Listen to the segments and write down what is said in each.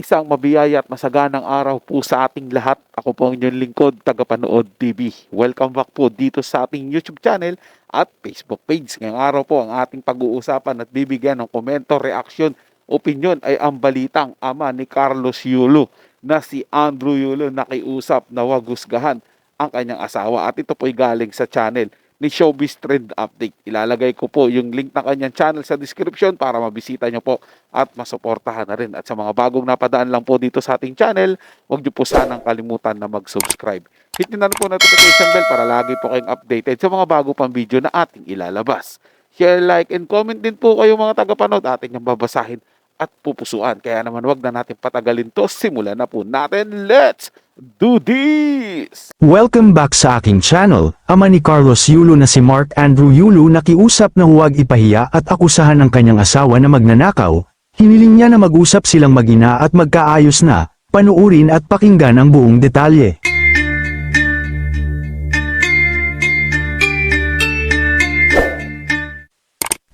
Isang mabiyaya at masaganang araw po sa ating lahat. Ako po ang inyong lingkod, tagapanood TV. Welcome back po dito sa ating YouTube channel at Facebook page. Ngayong araw po ang ating pag-uusapan at bibigyan ng komento, reaction, opinion ay ang balitang ama ni Carlos Yulo na si Andrew Yulo nakiusap na wag husgahan ang kanyang asawa. At ito po ay galing sa channel ni Showbiz Trend Update. Ilalagay ko po yung link ng kanyang channel sa description para mabisita nyo po at masuportahan na rin. At sa mga bagong napadaan lang po dito sa ating channel, huwag nyo po sanang kalimutan na mag-subscribe. Hit nyo na po notification bell para lagi po kayong updated sa mga bago pang video na ating ilalabas. Share, like, and comment din po kayo mga tagapanood. Ating yung babasahin at pupusuan. Kaya naman wag na natin patagalin to. Simulan na po natin. Let's do this! Welcome back sa aking channel. Ama ni Carlos Yulo na si Mark Andrew Yulo nakiusap na huwag ipahiya at akusahan ng kanyang asawa na magnanakaw. Hiniling niya na mag-usap silang mag-ina at magkaayos na. Panuurin at pakinggan ang buong detalye.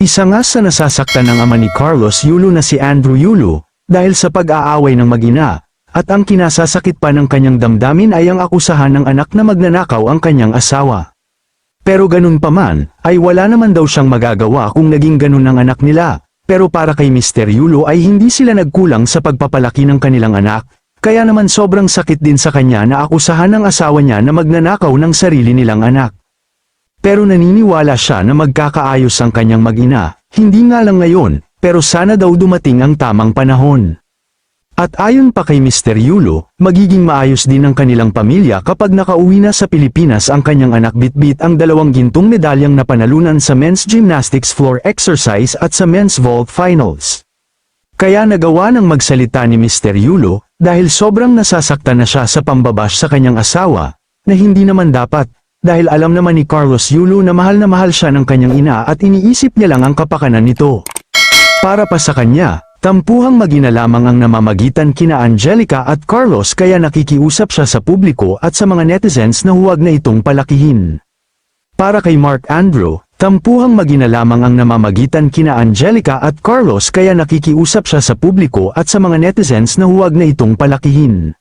Isa nga sa nasasaktan ng ama ni Carlos Yulo na si Andrew Yulo dahil sa pag-aaway ng mag-ina. At ang kinasasakit pa ng kanyang damdamin ay ang akusahan ng anak na magnanakaw ang kanyang asawa. Pero ganun pa man, ay wala naman daw siyang magagawa kung naging ganun ang anak nila. Pero para kay Mr. Yulo ay hindi sila nagkulang sa pagpapalaki ng kanilang anak, kaya naman sobrang sakit din sa kanya na akusahan ng asawa niya na magnanakaw ng sarili nilang anak. Pero naniniwala siya na magkakaayos ang kanyang mag-ina, hindi nga lang ngayon, pero sana daw dumating ang tamang panahon. At ayon pa kay Mr. Yulo, magiging maayos din ang kanilang pamilya kapag nakauwi na sa Pilipinas ang kanyang anak bitbit ang 2 gintong medalyang napanalunan sa men's gymnastics floor exercise at sa men's vault finals. Kaya nagawa ng magsalita ni Mr. Yulo, dahil sobrang nasasaktan na siya sa pambabash sa kanyang asawa, na hindi naman dapat, dahil alam naman ni Carlos Yulo na mahal siya ng kanyang ina at iniisip niya lang ang kapakanan nito. Para pa sa kanya, tampuhang mag-ina lamang ang namamagitan kina Angelica at Carlos kaya nakikiusap siya sa publiko at sa mga netizens na huwag na itong palakihin. Para kay Mark Andrew, tampuhang mag-ina lamang ang namamagitan kina Angelica at Carlos kaya nakikiusap siya sa publiko at sa mga netizens na huwag na itong palakihin.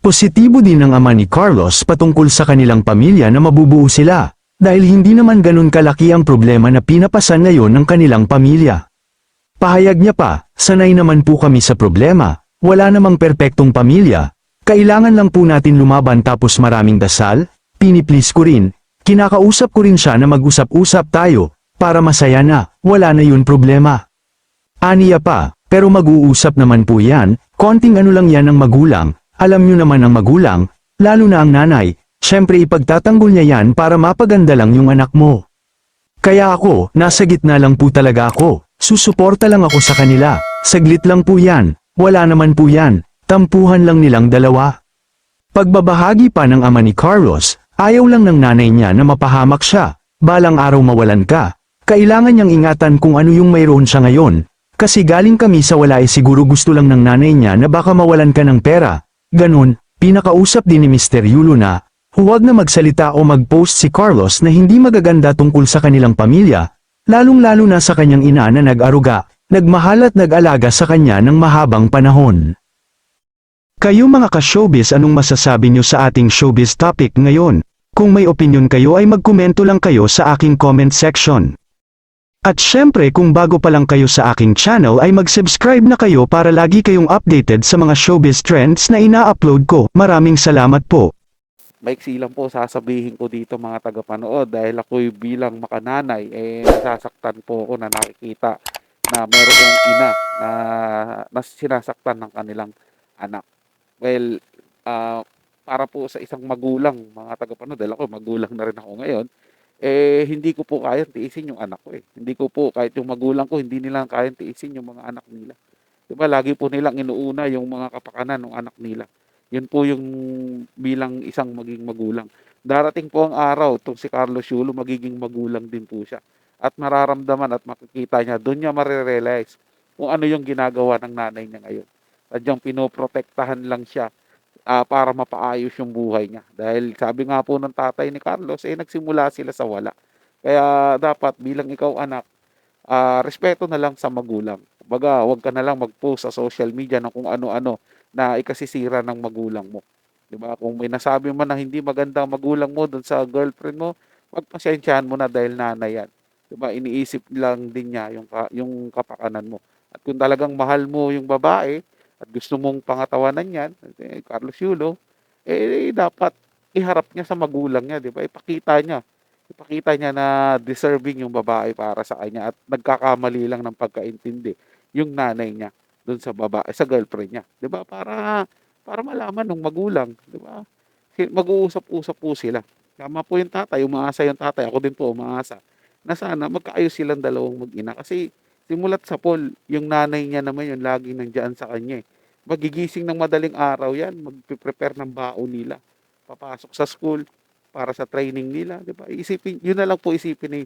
Positibo din ang ama ni Carlos patungkol sa kanilang pamilya na mabubuo sila, dahil hindi naman ganun kalaki ang problema na pinapasan ngayon ng kanilang pamilya. Pahayag niya pa, sanay naman po kami sa problema, wala namang perpektong pamilya, kailangan lang po natin lumaban tapos maraming dasal, piniplease ko rin, kinakausap ko rin siya na mag-usap-usap tayo, para masaya na, wala na yun problema. Aniya pa, pero mag-uusap naman po yan, konting ano lang yan ng magulang, alam nyo naman ang magulang, lalo na ang nanay, syempre ipagtatanggol niya yan para mapaganda lang yung anak mo. Kaya ako, nasa gitna lang po talaga ako. Susuporta lang ako sa kanila, saglit lang po yan, wala naman po yan, tampuhan lang nilang dalawa. Pagbabahagi pa ng ama ni Carlos, ayaw lang ng nanay niya na mapahamak siya, balang araw mawalan ka, kailangan niyang ingatan kung ano yung mayroon siya ngayon, kasi galing kami sa wala siguro gusto lang ng nanay niya na baka mawalan ka ng pera, ganun, pinakausap din ni Mr. Yulo na, huwag na magsalita o mag-post si Carlos na hindi magaganda tungkol sa kanilang pamilya, lalong-lalo na sa kanyang ina na nag-aruga, nagmahal at nag-alaga sa kanya ng mahabang panahon. Kayo mga ka-showbiz, anong masasabi nyo sa ating showbiz topic ngayon? Kung may opinion kayo ay magkomento lang kayo sa aking comment section. At syempre kung bago pa lang kayo sa aking channel ay mag-subscribe na kayo para lagi kayong updated sa mga showbiz trends na ina-upload ko. Maraming salamat po. Maiksi lang po sasabihin ko dito mga tagapanood dahil ako'y bilang makananay nasasaktan po ako na nakikita na mayroong ina na sinasaktan ng kanilang anak. Well, para po sa isang magulang mga tagapanood, dahil ako magulang na rin ako ngayon, hindi ko po kayang tiisin yung anak ko Hindi ko po, kahit yung magulang ko, hindi nila kayang tiisin yung mga anak nila. Diba, lagi po nilang inuuna yung mga kapakanan ng anak nila. Yun po yung bilang isang maging magulang. Darating po ang araw, itong si Carlos Yulo, magiging magulang din po siya. At mararamdaman at makikita niya, doon niya marirealize kung ano yung ginagawa ng nanay niya ngayon. Sadyang pinoprotektahan lang siya para mapaayos yung buhay niya. Dahil sabi nga po ng tatay ni Carlos, nagsimula sila sa wala. Kaya dapat bilang ikaw anak, respeto na lang sa magulang. Baga, wag ka na lang mag-post sa social media ng kung ano-ano na ikasisira ng magulang mo. 'Di ba? Kung may nasabi man na hindi maganda ang magulang mo doon sa girlfriend mo, pagpasensyahan mo na dahil nanay yan. 'Di ba? Iniisip lang din niya yung kapakanan mo. At kung talagang mahal mo yung babae at gusto mong pangatawanan yan, Carlos Yulo, dapat iharap niya sa magulang niya, 'di ba? Ipakita niya na deserving yung babae para sa kanya at nagkakamali lang ng pagkaintindi yung nanay niya doon sa babae, sa girlfriend niya, 'di ba? Para malaman ng magulang, 'di ba? Mag-uusap-usap po sila. Tama po yung tatay, umaasa yung tatay, ako din po umaasa na sana magkaayos silang dalawang mag-ina kasi simulat sa Paul, yung nanay niya naman yung laging nandiyan sa kanya eh. Magigising ng madaling araw yan, magpe-prepare ng baon nila. Papasok sa school para sa training nila, 'di ba? Isipin, yun na lang po isipin ni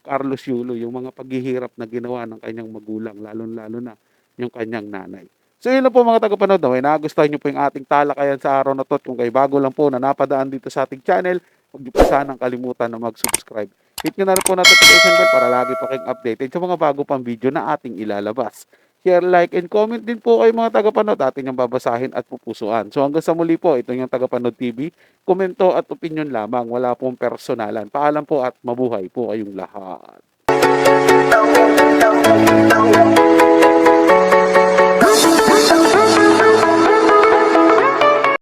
Carlos Yulo, yung mga paghihirap na ginawa ng kanyang magulang, lalo-lalo na yung kanyang nanay. So yun lang po mga tagapanood, na may nagustuhan nyo po yung ating talakayan sa araw na to. At kung kayo bago lang po na napadaan dito sa ating channel, huwag niyo po sanang kalimutan na mag-subscribe. Hit nyo na rin po notification bell para lagi po kayong updated sa mga bago pang video na ating ilalabas. Share, like, and comment din po kayo mga tagapanood. Atin yung babasahin at pupusuan. So hanggang sa muli po, ito yung Tagapanood TV. Komento at opinion lamang. Wala pong personalan. Paalam po at mabuhay po kayong lahat.